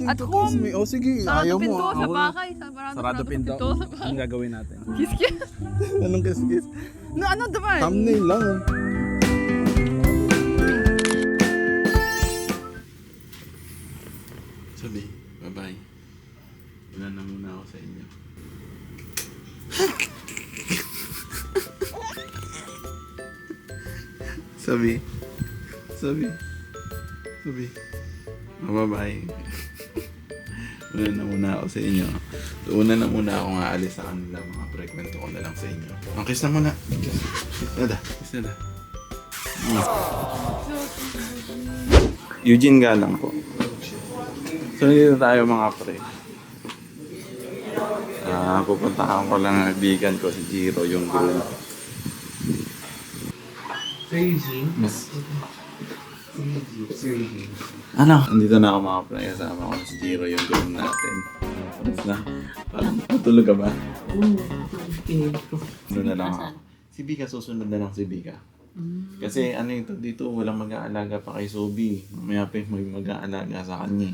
At home. O sige, Sarado ayaw mo. pinto sa Ako na. bahay. Sarado pinto. sa bahay. Anong gagawin natin? Kiss-kiss. Anong kiss-kiss? No, ano naman? Thumbnail lang. Sabi, bye-bye. Wala na muna ako sa inyo. Sabi. Bye-bye. Wala na muna ako sa inyo. Una na muna ako nga alis sa kanila. Mga pre-kwento ko na lang sa inyo. Ang kiss na muna. Kiss na da. Eugene Galang po. So, dito tayo mga pre. Pupuntahan ko lang ang kaibigan ko si Jiro, yung groom. Yes. Ano? Andito na ako mga pre. Kasama ko si Jiro, yung groom natin. Tapos na. Parang matulog ka ba? Ano na lang ako. Si Bika, susunod na lang si Bika. Kasi ano ito, dito walang mag-aalaga pa kay Sobi. Mamaya pa may mag-aalaga sa kanya.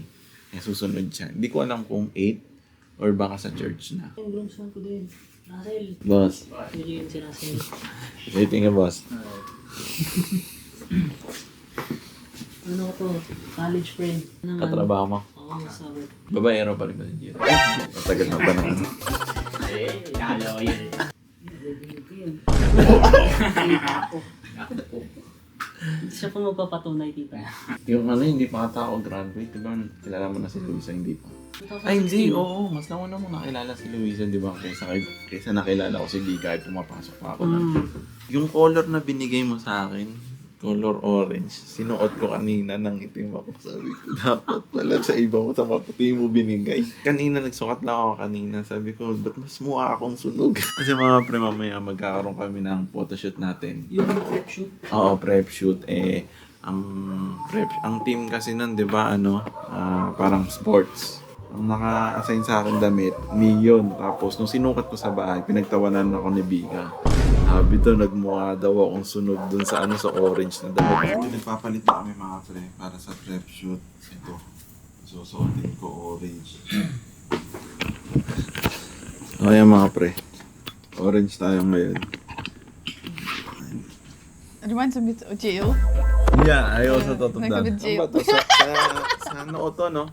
Kaya susunod siya. Hindi ko alam kung 8 or baka sa church na. Yung groomsman ko din. Russell. Boss. Yun si Russell. Waiting ka, boss. Ano ko to? College friend. Katrabaho mo. Oo, sabi. Babaero pa rin ba si Jiro? Matagal na pa naman. Kala ko yun. Hindi siya pa magpapatunay, tita. Yung ano, hindi pa ata ako graduate. Diba, kilala mo na si Luisa, hindi pa. 2016. Ay, hindi. Oo, mas nauna mo nakilala si Luisa, di ba? Kaysa nakilala ko si Bika ay pumapasok pa ako na. Yung color na binigay mo sa akin, color orange, sinuot ko kanina ng itim ako. Sabi ko, dapat pala sa iba mo, sa maputi mo binigay. Kanina, nagsukat lang ako kanina. Sabi ko, ba't mas mukha akong sunog? Kasi mga pre, mamaya magkakaroon kami ng photoshoot natin. Yung prep shoot. Oo, prep shoot. Ang team kasi nun, di ba, parang sports. Ang naka-assign sa akin damit, Neon. Tapos, nung sinukat ko sa bahay, pinagtawanan ako ni Bika. Sabi to, nagmukha daw akong sunog dun sa sa orange na damit. Nagpapalit na kami mga pre para sa prep shoot. Ito, susuotin ko orange. So, ayan mga pre. Orange tayo ngayon. Reminds a bit of jail. Yeah, ayaw sa totoo Like a bit jail. Ano ba to? Sa noo to, no?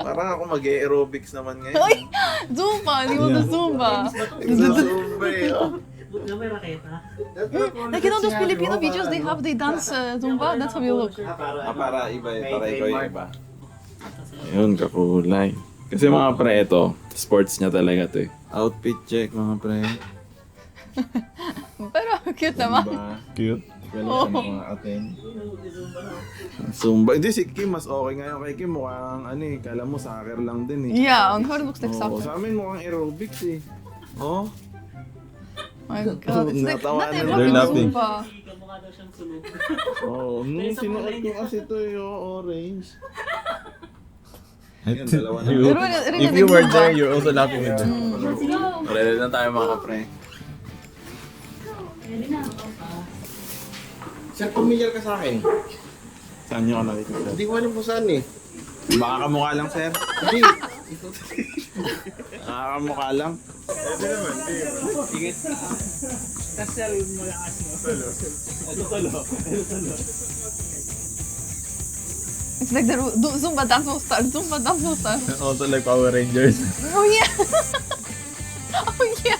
Parang ako mag-aerobics naman ngayon. Uy! Zumba! Di mo na Zumba! Nagsusumba eh. Buti na may raketa. Like, you know those Filipino videos, they dance Zumba? That's how you look. Para iba eh. Para ikaw yung iba. Ayun, kakulay. Kasi mga pre, ito, sports niya talaga to eh. Outfit check mga pre. Pero cute naman. Diba? Cute. Well, mga atin. Zumba. Hindi, si Kim, mas okay ngayon kay Kim. Mukhang, kala mo, soccer lang din eh. Yeah, on her it looks like Oo, soccer. sa amin mukhang aerobics eh. Oh. My God, it's like, Natawa not na. everyone They're is laughing. Zumba. Kamukha daw siyang sunog. Oh, nung sinuot ko kasi ito yung orange. Ayun, dalawa na. If you were there, you're also laughing with them. Ready na tayo mga kapre. Sir, pamilyar ka sa akin. Saan nyo ka nakikita? Hindi ko alam kung saan eh. Baka kamukha lang, sir. Hindi. Baka kamukha lang. It's like the Zumba dance will start. Zumba dance will start. Also like Power Rangers. Oh yeah! Oh yeah!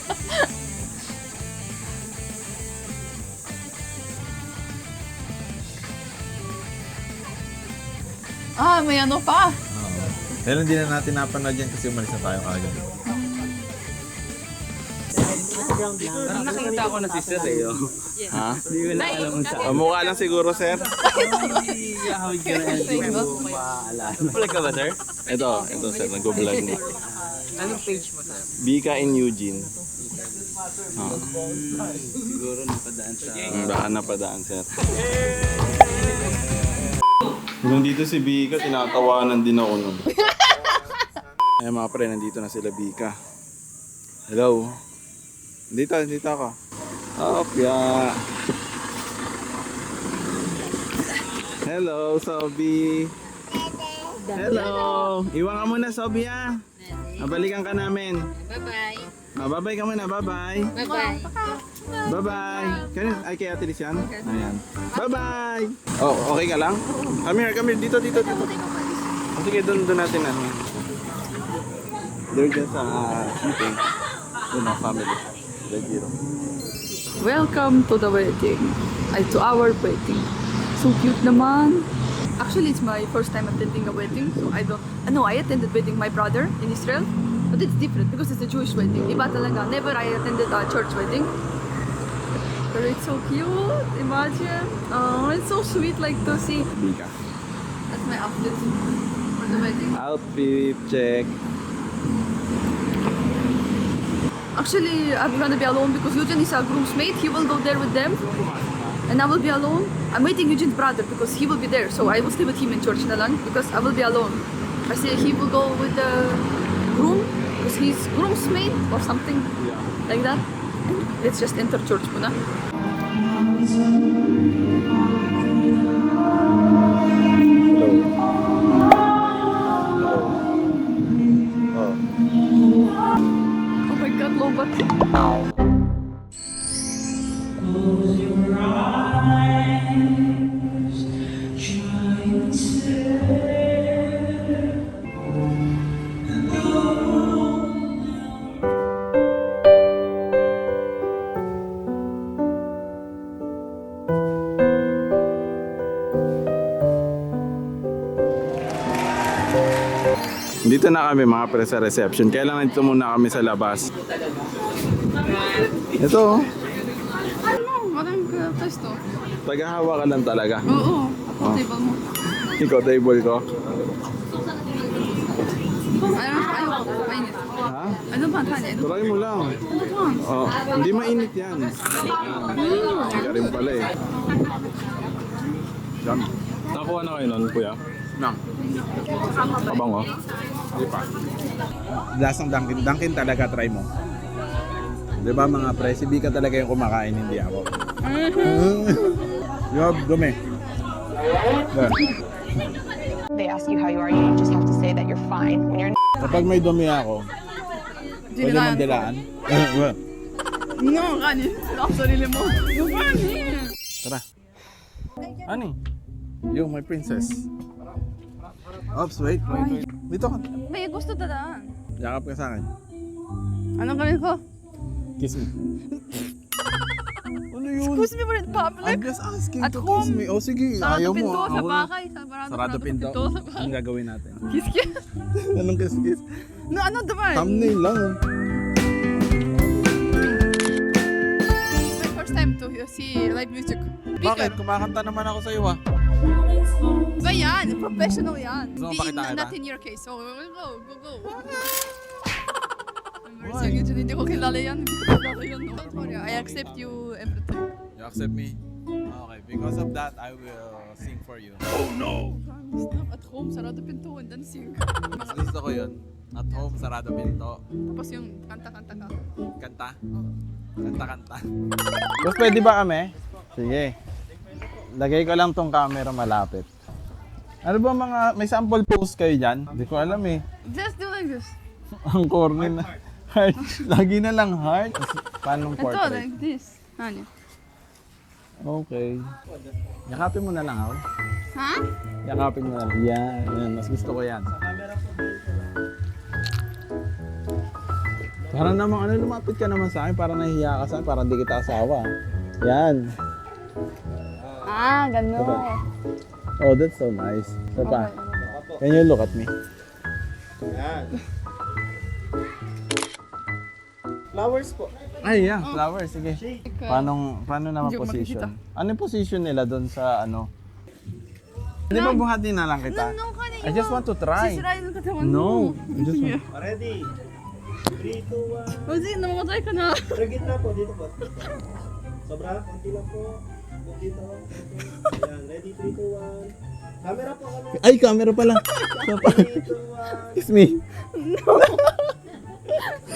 May ano pa. Pero hindi na natin napanood yan kasi umalis na tayo kagad. Nakita ko na si Sir eh. Ha? Hindi ko na alam kung saan. Mukha lang siguro, sir. Iyahawid ka na hindi mo maalala. Vlog ka ba, Sir? Ito sir, nag-vlog na. Anong page mo, Sir? Bika in Eugene. Siguro napadaan sa... Baka napadaan, sir. Nandito si Bika, tinatawanan din ako nun. Ay mga pre, nandito na sila Bika. Hello. Dito ako. Opya. Hello, Sobi. Hello! Iwan ka muna, Sobia. Mabalikan ka namin. Bye-bye. Bye-bye ka muna, bye-bye. Bye-bye. Bye-bye. Ay, kay Ate Liz yan? Ayan. Bye-bye! Oh, okay ka lang? Come here. Dito. Oh, sige, doon natin ano. They're just eating. Doon na, family. They're zero. Welcome to the wedding. To our wedding. So cute naman. Actually, it's my first time attending a wedding. So I attended wedding my brother in Israel. But it's different because it's a Jewish wedding. Iba talaga. Never I attended a church wedding. But it's so cute. Imagine. Oh, it's so sweet like to see. Bika. That's my outfit for the wedding. Outfit check. Actually, I'm gonna be alone because Eugene is a groomsmate. He will go there with them. And I will be alone. I'm waiting Eugene's brother because he will be there. So I will stay with him in church na lang because I will be alone. I say he will go with the groom because he's groomsmate or something like that. And let's just enter church muna. Oh my God, lobat. Dito na kami mga pre sa reception. Kailangan dito muna kami sa labas. Ito oh. Ano? Parang pesto. Tagahawa ka lang talaga. Oo. Ako table mo. Ikaw table ko. Ayoko. Mainit. Ha? Ano ba? Tanya? Try mo lang. Ano ba? Oh, hindi mainit yan. Hindi rin pala eh. Yan. Nakuha na kayo nun, kuya? Nang. Kabango? Hindi pa. Lasang Dunkin talaga try mo. Di ba mga pre, si Bika talaga yung kumakain, hindi ako. Yup, dumi. There. They ask you how you are, you just have to say that you're fine. When you're Kapag may dumi ako, pwede mong dilaan. No, kani. Sila ang sarili mo. Yung kani. Tara. Ani? Yung my princess. Ops, wait. Dito ka. May gusto dadaan. Yakap ka sa akin. Anong gawin ko? Kiss me. Ano yun? Excuse me, we're in public. I'm just asking At to home. kiss me. Oh, sige. Sarado Ayaw mo. pinto sa Ako na. bahay. Sarado pinto. Sa bahay. Anong gagawin natin? Kiss. Anong kiss? No, ano diba? Thumbnail lang. It's my first time to see live music. Bakit? Kumakanta naman ako sa'yo ah. Ba yan? Professional yan. Gusto mo Hindi, pakita kita? not in your case. So, go. Sige, hindi ko kilala yan. Don't worry, I accept you everything. You accept me? Okay. Because of that, I will sing for you. Stop at home, sarado pinto, and then sing. Mas gusto ko yun. At home, sarado pinto. Tapos yung kanta-kanta ka. Kanta? Kanta. Boss, pwede ba kami? Sige. Lagay ko lang tong camera malapit. Ano ba mga, may sample pose kayo dyan? Hindi ko alam eh. Just do like this. Ang corny na. Heart. Lagi na lang heart. Paano Ito, portrait? like this. Ano? Okay. Yakapin mo na lang ako. Ha? Yakapin mo na lang. Yan. Mas gusto ko yan. Para namang lumapit ka naman sa akin. Para nahihiya ka sa akin. Para hindi kita asawa. Yan. Gano'n. Oh, that's so nice. So pa. Can you look at me? Yan. Flowers po. Ay, yeah. Flower. Sige. Paano naman Hindi ko position? Ano yung position nila doon sa ano? Di ba buhati na lang kita? No, kanina. I just want to try. Sisirain ang katawan mo. No. I just want... Ready? 3, 2, 1. O, sige, namamatay ka na. Sa gitna po, dito po. Sobra, konti lang po. Dito. Yan, ready? 3, 2, 1. Camera po, camera. Ay, camera pala. 3, 2, 1. Kiss me. No.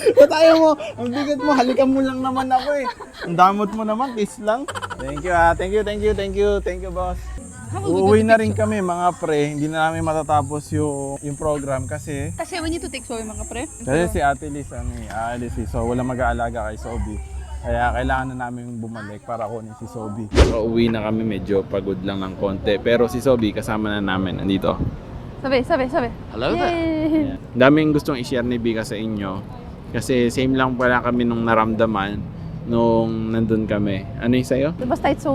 Ba't ayaw mo? Ang bigat mo. Halikan mo lang naman ako eh. Ang damot mo naman. Kiss lang. Thank you ah. Thank you, boss. Uuwi na rin kami mga pre, hindi na namin matatapos yung program kasi we need to take Zoe mga pre. si Ate Liz aalis so wala mag-aalaga kay Sobi. Kaya kailangan na namin bumalik para kunin si Sobi. Uwi na kami, medyo pagod lang ng konti. Pero si Sobi kasama na namin, andito. Sabi. Hello there. Daming gustong i-share ni Bika sa inyo. Kasi same lang pala kami nung naramdaman nung nandun kami. Ano yung sa'yo? Basta it so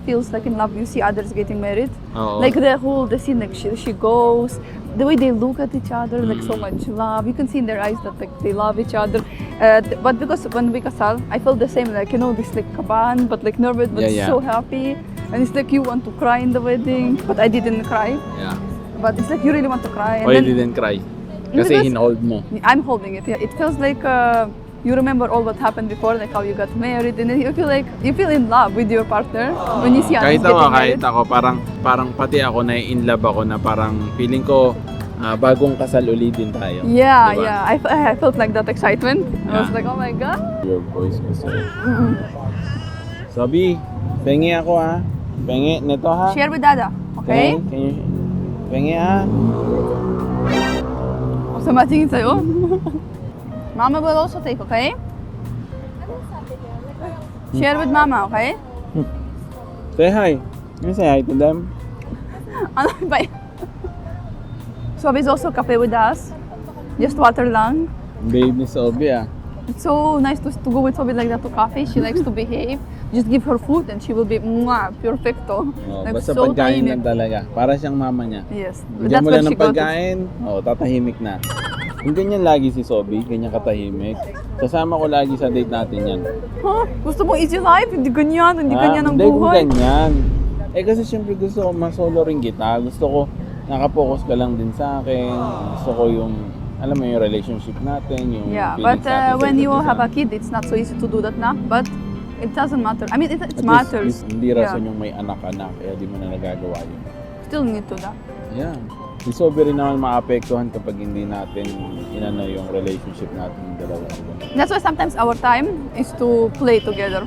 feels like in love. You see others getting married. Oo. Like the scene, like she goes, the way they look at each other, like so much love. You can see in their eyes that like they love each other. But because when we kasal, I felt the same, like this like kabahan, but like nervous, but Yeah. so happy. And it's like you want to cry in the wedding, but I didn't cry. Yeah. But it's like you really want to cry. And Oh, you then didn't cry? Kasi Because- hinold mo. I'm holding it. Yeah. It feels like you remember all what happened before, like how you got married, and then you feel in love with your partner when you see others Kahit getting married. ako, parang pati ako na in love ako na parang feeling ko bagong kasal ulitin tayo. Yeah, Diba? yeah. I felt like that excitement. I was Yeah. like, oh my god. Your voice kasi. Sabi, pengi ako ha. Pengi, neto ha. Share with Dada, okay? Pengi ha. O, sumatingin sa'yo. Mama will also take, okay? Share with Mama, okay? Say hi. Can you say hi to them? Ano ba yun? Sobi's also cafe with us. Just water lang. Babe ni Sobi ah. It's so nice to go with Sobi like that to cafe. She likes to behave. Just give her food and she will be perfecto. Like, Basta so pagkain tahimik. lang talaga. Para siyang mama niya. Yes. Bigyan mo what lang she ng got. pagkain, tatahimik na. Yung ganyan lagi si Sobi, ganyan katahimik. Kasama ko lagi sa date natin yan. Huh? Gusto mo easy life? Hindi ganyan. Hindi ganyan ang Hindi ko buhay. ganyan. Kasi syempre gusto ko masolo rin kita. Gusto ko nakapokus ka lang din sa akin. Gusto ko yung, alam mo yung relationship natin, yung Yeah, feelings but natin sa when you isa't have isa. a kid, it's not so easy to do that na. But it doesn't matter. I mean, it At least, matters. hindi rason Yeah. yung may anak-anak, kaya di mo na nagagawa yun. Still need to that. Yeah. Si Sobi rin naman maapektuhan kapag hindi natin inano yung relationship natin yung dalawa. That's why sometimes our time is to play together.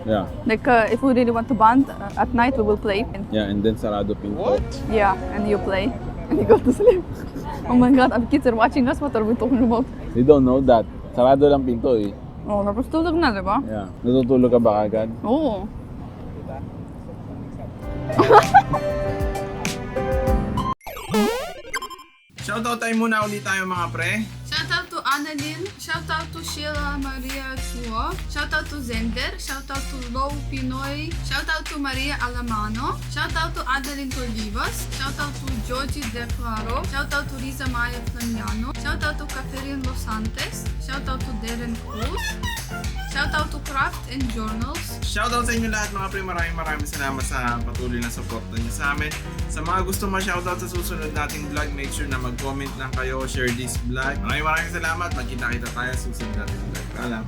Yeah. Like if we really want to bond at night, we will play. And, Yeah, and then sarado pinto. yeah, and you play and you go to sleep. Oh my God, our kids are watching us. What are we talking about? They don't know that. Sarado lang pinto eh. Oh, tapos tulog na, di ba? Yeah. Natutulog ka ba agad? Oo. Shoutout time muna ulit tayo mga pre. Shoutout to Annalyn, shoutout to Sheila Maria Chuo, shoutout to Zender, shoutout to Low Pinoy, shoutout to Maria Alamano, shoutout to Adeline Tolivas, shoutout to Georgie De Claro, shoutout to Riza Maya Flamiano, shoutout to Catherine Los Santos, shoutout to Darren Cruz, shoutout to Craft and Journals. Shoutout sa inyo lahat mga pre. Maraming salamat sa patuloy na support niyo sa amin. Sa mga gusto ma-shoutout sa susunod nating vlog, make sure na mag-comment lang kayo, share this vlog. Maraming salamat. Magkita-kita tayo sa susunod nating vlog. Paalam.